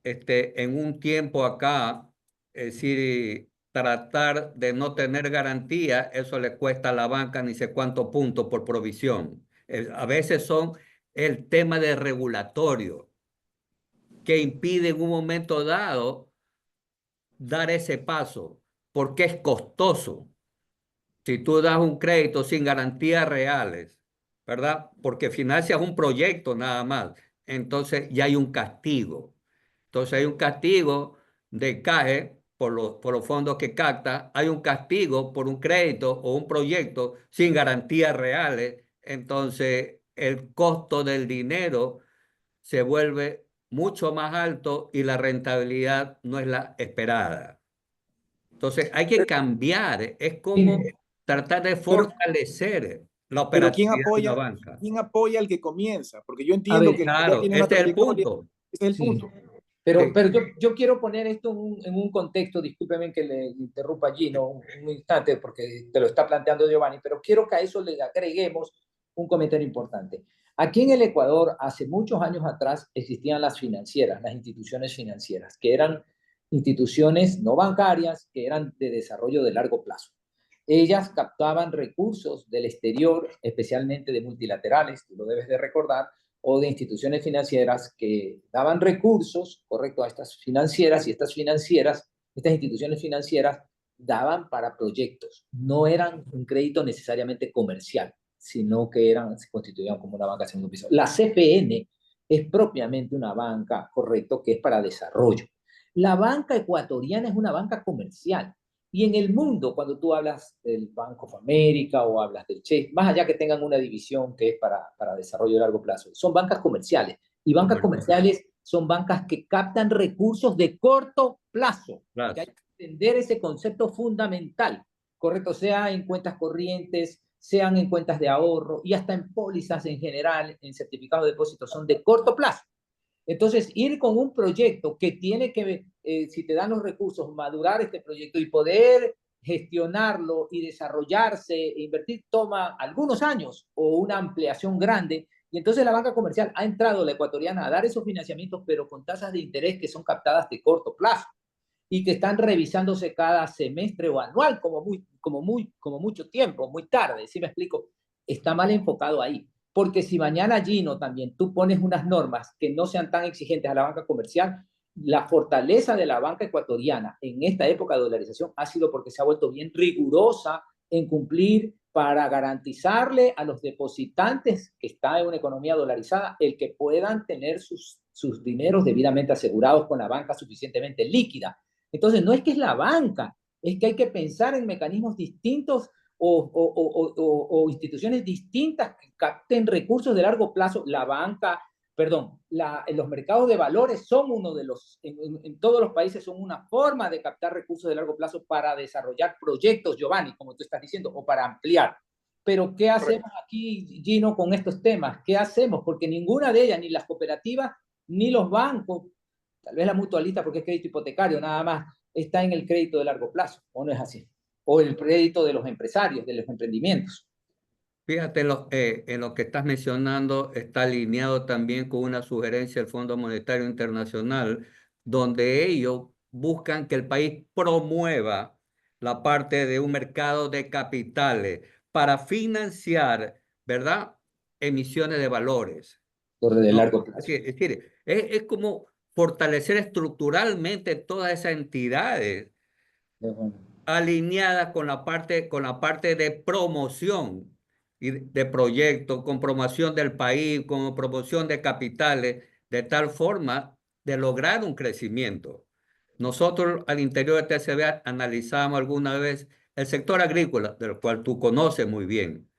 En un tiempo acá, es decir, tratar de no tener garantía, eso le cuesta a la banca ni sé cuántos puntos por provisión. A veces son el tema de regulatorio que impide en un momento dado dar ese paso, porque es costoso. Si tú das un crédito sin garantías reales, ¿verdad? Porque financias un proyecto nada más, entonces ya hay un castigo. Entonces hay un castigo de CAE por los fondos que capta, hay un castigo por un crédito o un proyecto sin garantías reales, entonces el costo del dinero se vuelve mucho más alto y la rentabilidad no es la esperada. Entonces hay que cambiar, es como tratar de Pero, fortalecer la pero operatividad de una banca. ¿quién apoya al que comienza? Porque yo A entiendo ver, que el que ya Claro, tiene una ese es el trayectoria, punto. ese es el sí. punto. Pero, Sí, yo quiero poner esto en un contexto, discúlpeme que le interrumpa Gino un instante porque te lo está planteando Giovanni, pero quiero que a eso le agreguemos un comentario importante. Aquí en el Ecuador, hace muchos años atrás, existían las financieras, las instituciones financieras, que eran instituciones no bancarias, que eran de desarrollo de largo plazo. Ellas captaban recursos del exterior, especialmente de multilaterales, tú lo debes de recordar, o de instituciones financieras que daban recursos, correcto, a estas financieras, y estas instituciones financieras daban para proyectos. No eran un crédito necesariamente comercial, sino que se constituían como una banca de segundo piso. La CFN es propiamente una banca, correcto, que es para desarrollo. La banca ecuatoriana es una banca comercial. Y en el mundo, cuando tú hablas del Bank of America o hablas del Chase, más allá que tengan una división que es para desarrollo de largo plazo, son bancas comerciales. Y bancas comerciales son bancas que captan recursos de corto plazo. Que hay que entender ese concepto fundamental, ¿correcto? Sea en cuentas corrientes, sean en cuentas de ahorro y hasta en pólizas en general, en certificados de depósito, son de corto plazo. Entonces, ir con un proyecto que tiene que, si te dan los recursos, madurar este proyecto y poder gestionarlo y desarrollarse e invertir toma algunos años o una ampliación grande. Y entonces la banca comercial ha entrado, la ecuatoriana, a dar esos financiamientos, pero con tasas de interés que son captadas de corto plazo y que están revisándose cada semestre o anual, como mucho tiempo, muy tarde, ¿sí me explico? Está mal enfocado ahí. Porque si mañana, Gino, también tú pones unas normas que no sean tan exigentes a la banca comercial, la fortaleza de la banca ecuatoriana en esta época de dolarización ha sido porque se ha vuelto bien rigurosa en cumplir para garantizarle a los depositantes que están en una economía dolarizada el que puedan tener sus dineros debidamente asegurados con la banca suficientemente líquida. Entonces, no es que es la banca, es que hay que pensar en mecanismos distintos o instituciones distintas que capten recursos de largo plazo. La banca, perdón, los mercados de valores son uno de los, en todos los países son una forma de captar recursos de largo plazo para desarrollar proyectos, Giovanni, como tú estás diciendo, o para ampliar. Pero ¿qué hacemos aquí, Gino, con estos temas? ¿Qué hacemos? Porque ninguna de ellas, ni las cooperativas, ni los bancos, tal vez la mutualista porque es crédito hipotecario, nada más, está en el crédito de largo plazo, ¿o no es así? O el crédito de los empresarios, de los emprendimientos. fíjate, en lo que estás mencionando está alineado también con una sugerencia del Fondo Monetario Internacional, donde ellos buscan que el país promueva la parte de un mercado de capitales para financiar, ¿verdad? Emisiones de valores. De ¿No? largo Es plazo. decir, es como fortalecer estructuralmente todas esas entidades alineada con la parte de promoción y de proyectos, con promoción del país, con promoción de capitales, de tal forma de lograr un crecimiento. Nosotros al interior de TCB analizamos alguna vez el sector agrícola, del cual tú conoces muy bien.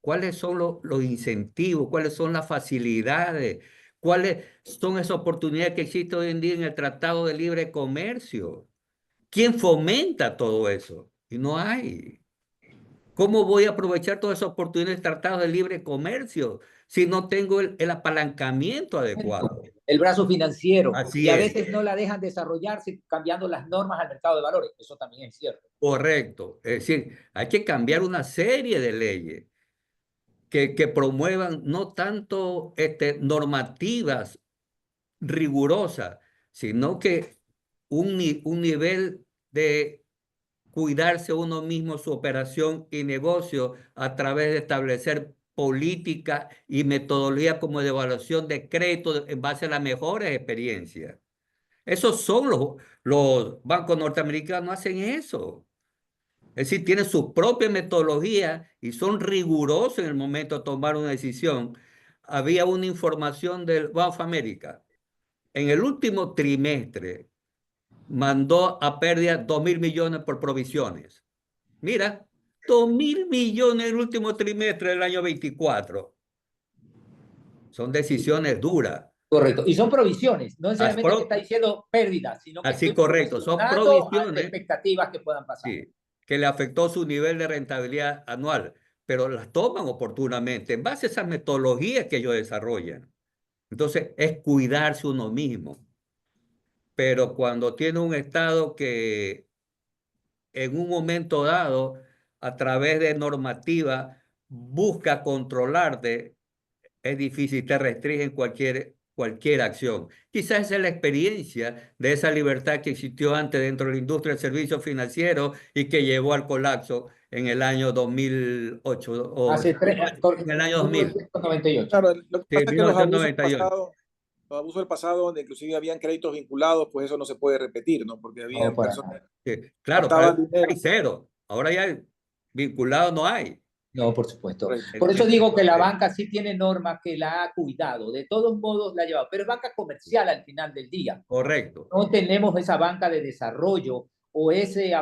¿Cuáles son los incentivos? ¿Cuáles son las facilidades? ¿Cuáles son esas oportunidades que existen hoy en día en el Tratado de Libre Comercio? ¿Quién fomenta todo eso? Y no hay. ¿Cómo voy a aprovechar todas esas oportunidades de tratados de libre comercio si no tengo el apalancamiento adecuado? El brazo financiero, y Así a es, veces no la dejan desarrollarse cambiando las normas al mercado de valores. Eso también es cierto. correcto. Es decir, hay que cambiar una serie de leyes que promuevan no tanto normativas rigurosas, sino que un nivel de cuidarse uno mismo su operación y negocio a través de establecer políticas y metodologías como de evaluación de crédito en base a las mejores experiencias. Esos son los bancos norteamericanos, hacen eso. Es decir, tienen su propia metodología y son rigurosos en el momento de tomar una decisión. Había una información del Bank of America. En el último trimestre mandó a pérdida 2.000 millones por provisiones. Mira, 2.000 millones en el último trimestre del año 24. Son decisiones duras. Correcto. Y son provisiones, no As necesariamente que está pro- diciendo pérdidas, sino que Así estoy correcto, son provisionando ante provisiones, expectativas que puedan pasar. sí, que le afectó su nivel de rentabilidad anual, pero las toman oportunamente en base a esas metodologías que ellos desarrollan. Entonces, es cuidarse uno mismo. Pero cuando tiene un Estado que en un momento dado, a través de normativa, busca controlarte, es difícil, te restringen cualquier acción. Quizás esa es la experiencia de esa libertad que existió antes dentro de la industria del servicio financiero y que llevó al colapso en el año 2008 o Hace en el año 2000, 1998. Claro, lo que sí, pasa es que $1998. los abusos del pasado, donde inclusive habían créditos vinculados, pues eso no se puede repetir, ¿no? Porque No, habían para personas nada. Sí, que claro, pero gastaban dinero. hay cero. Ahora ya vinculado no hay. No, por supuesto. Correcto. Por eso digo que la Entonces, banca sí tiene normas que la ha cuidado. De todos modos la ha llevado. Pero es banca comercial al final del día. correcto. No tenemos esa banca de desarrollo o ese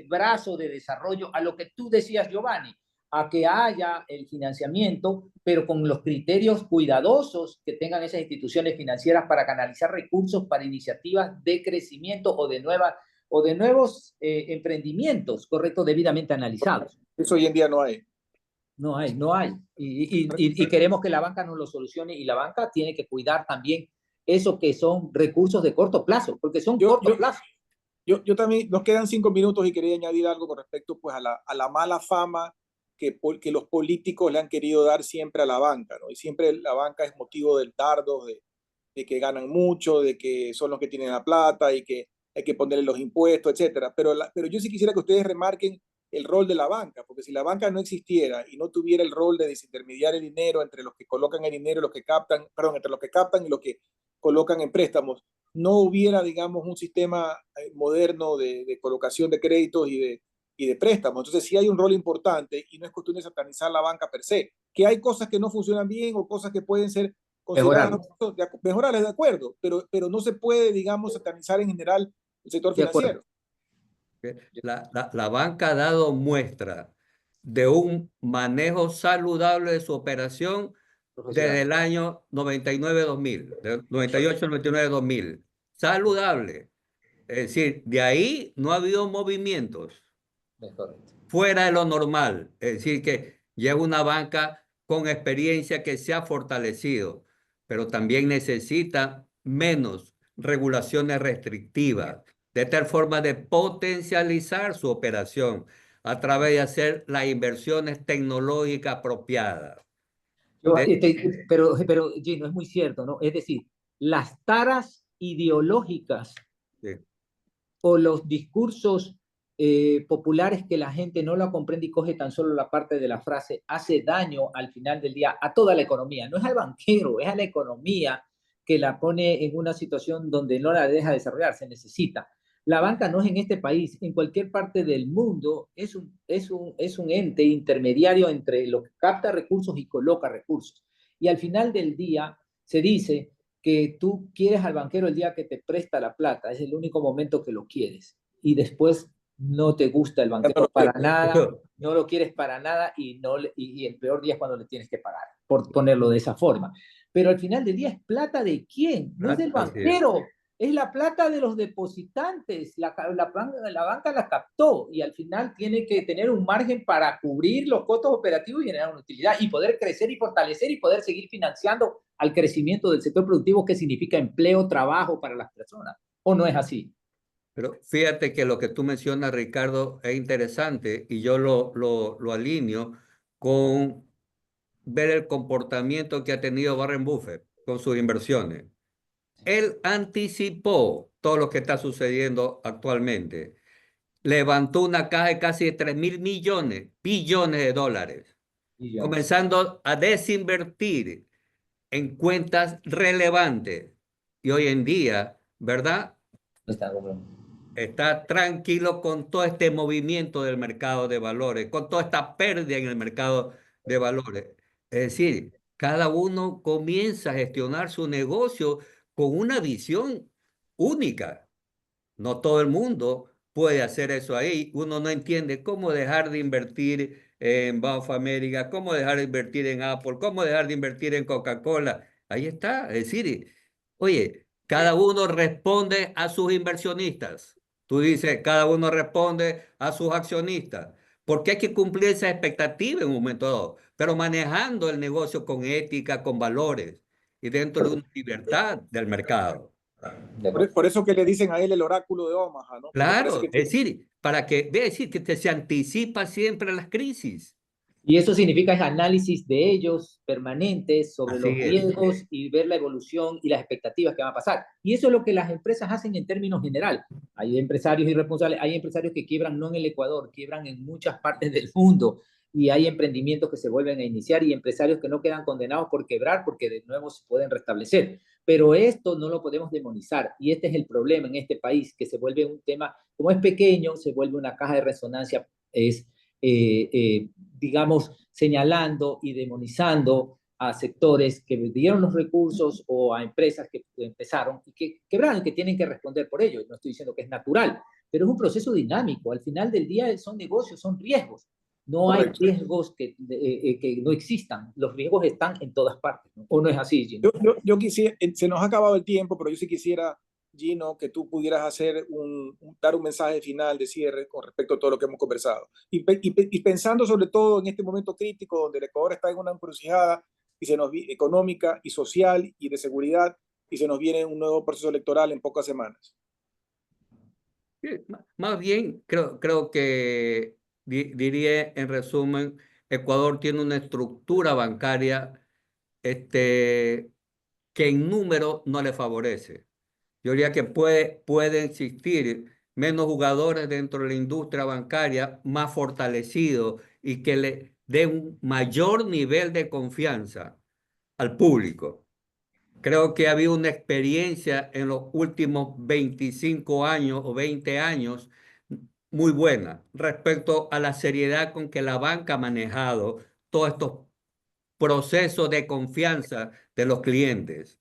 brazo de desarrollo a lo que tú decías, Giovanni, a que haya el financiamiento, pero con los criterios cuidadosos que tengan esas instituciones financieras para canalizar recursos para iniciativas de crecimiento o de nuevos emprendimientos, correcto, debidamente analizados. Eso hoy en día no hay. No hay, no hay. Y queremos que la banca nos lo solucione y la banca tiene que cuidar también eso que son recursos de corto plazo, porque son Yo, corto yo, plazo. yo también, nos quedan 5 minutos y quería añadir algo con respecto pues, a la mala fama que los políticos le han querido dar siempre a la banca, ¿no? Y siempre la banca es motivo del dardo, de que ganan mucho, de que son los que tienen la plata y que hay que ponerle los impuestos, etcétera. Pero yo sí quisiera que ustedes remarquen el rol de la banca, porque si la banca no existiera y no tuviera el rol de desintermediar el dinero entre los que colocan el dinero y los que captan, perdón, entre los que captan y los que colocan en préstamos, no hubiera, digamos, un sistema moderno de colocación de créditos y de préstamos. Entonces sí hay un rol importante y no es cuestión de satanizar la banca per se, que hay cosas que no funcionan bien o cosas que pueden ser consideradas mejorables, de acuerdo, pero no se puede, digamos, satanizar en general el sector financiero. La banca ha dado muestra de un manejo saludable de su operación desde el año 99-2000, de 98-99-2000. Saludable. Es decir, de ahí no ha habido movimientos fuera de lo normal. Es decir, que lleva una banca con experiencia que se ha fortalecido, pero también necesita menos regulaciones restrictivas, de tal forma de potencializar su operación a través de hacer las inversiones tecnológicas apropiadas. Pero Gino, es muy cierto, ¿no? Es decir, las taras ideológicas Sí. o los discursos populares que la gente no lo comprende y coge tan solo la parte de la frase, hace daño al final del día a toda la economía. No es al banquero, es a la economía que la pone en una situación donde no la deja desarrollar, se necesita. La banca no es en este país, en cualquier parte del mundo es un ente intermediario entre lo que capta recursos y coloca recursos. Y al final del día se dice que tú quieres al banquero el día que te presta la plata, es el único momento que lo quieres. Y después no te gusta el banquero para nada, no lo quieres para nada y el peor día es cuando le tienes que pagar, por ponerlo de esa forma. Pero al final del día es plata de quién, no es del banquero, es la plata de los depositantes. La banca la captó y al final tiene que tener un margen para cubrir los costos operativos y generar una utilidad y poder crecer y fortalecer y poder seguir financiando al crecimiento del sector productivo, que significa empleo, trabajo para las personas. ¿O no es así? Pero fíjate que lo que tú mencionas, Ricardo, es interesante y yo lo alineo con ver el comportamiento que ha tenido Warren Buffett con sus inversiones. Él anticipó todo lo que está sucediendo actualmente. Levantó una caja de casi de 3.000 billones de dólares, comenzando a desinvertir en cuentas relevantes. Y hoy en día, ¿verdad? Está tranquilo con todo este movimiento del mercado de valores, con toda esta pérdida en el mercado de valores. Es decir, cada uno comienza a gestionar su negocio con una visión única. No todo el mundo puede hacer eso ahí. Uno no entiende cómo dejar de invertir en Bank of America, cómo dejar de invertir en Apple, cómo dejar de invertir en Coca-Cola. Ahí está. Es decir, oye, cada uno responde a sus inversionistas. Tú dices, cada uno responde a sus accionistas. Porque hay que cumplir esa expectativa en un momento dado, pero manejando el negocio con ética, con valores y dentro de una libertad del mercado. Por eso que le dicen a él el oráculo de Omaha, ¿no? Claro, es decir, para que, ve decir que se anticipa siempre a las crisis. Y eso significa es análisis de ellos permanentes sobre Así los es. riesgos y ver la evolución y las expectativas que van a pasar. Y eso es lo que las empresas hacen en términos general. Hay empresarios irresponsables, hay empresarios que quiebran no en el Ecuador, quiebran en muchas partes del mundo. Y hay emprendimientos que se vuelven a iniciar y empresarios que no quedan condenados por quebrar porque de nuevo se pueden restablecer. Pero esto no lo podemos demonizar. Y este es el problema en este país, que se vuelve un tema, como es pequeño, se vuelve una caja de resonancia, digamos, señalando y demonizando a sectores que dieron los recursos o a empresas que empezaron y que quebraron, que tienen que responder por ello. No estoy diciendo que es natural, pero es un proceso dinámico. Al final del día son negocios, son riesgos. No Correcto. Hay riesgos que no existan. Los riesgos están en todas partes, ¿no? ¿O no es así, Gino? Yo quisiera, se nos ha acabado el tiempo, pero yo sí quisiera, Gino, que tú pudieras hacer dar un mensaje final de cierre con respecto a todo lo que hemos conversado. Y pensando sobre todo en este momento crítico donde el Ecuador está en una encrucijada y económica y social y de seguridad, y se nos viene un nuevo proceso electoral en pocas semanas. Más bien, creo que diría en resumen, Ecuador tiene una estructura bancaria que en número no le favorece. Yo diría que puede existir menos jugadores dentro de la industria bancaria, más fortalecidos y que le dé un mayor nivel de confianza al público. Creo que ha habido una experiencia en los últimos 25 años o 20 años muy buena respecto a la seriedad con que la banca ha manejado todos estos procesos de confianza de los clientes.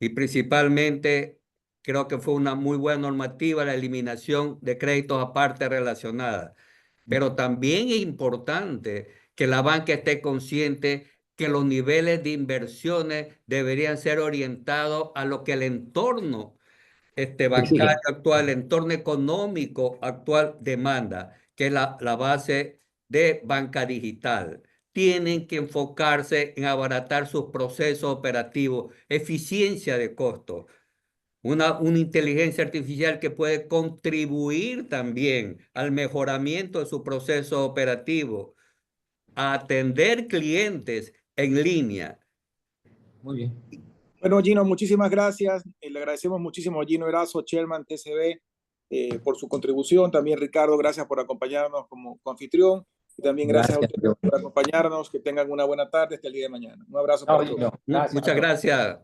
Y principalmente creo que fue una muy buena normativa la eliminación de créditos a partes relacionadas. Pero también es importante que la banca esté consciente que los niveles de inversiones deberían ser orientados a lo que el entorno bancario actual, el entorno económico actual demanda, que es la base de banca digital. Tienen que enfocarse en abaratar sus procesos operativos, eficiencia de costos, una inteligencia artificial que puede contribuir también al mejoramiento de su proceso operativo, a atender clientes en línea. Muy bien. Bueno, Gino, muchísimas gracias. Le agradecemos muchísimo a Gino Erazo, Chairman TCB, por su contribución. También, Ricardo, gracias por acompañarnos como anfitrión. Y también gracias a ustedes por acompañarnos. Que tengan una buena tarde hasta el día de mañana. Un abrazo para todos. Muchas gracias.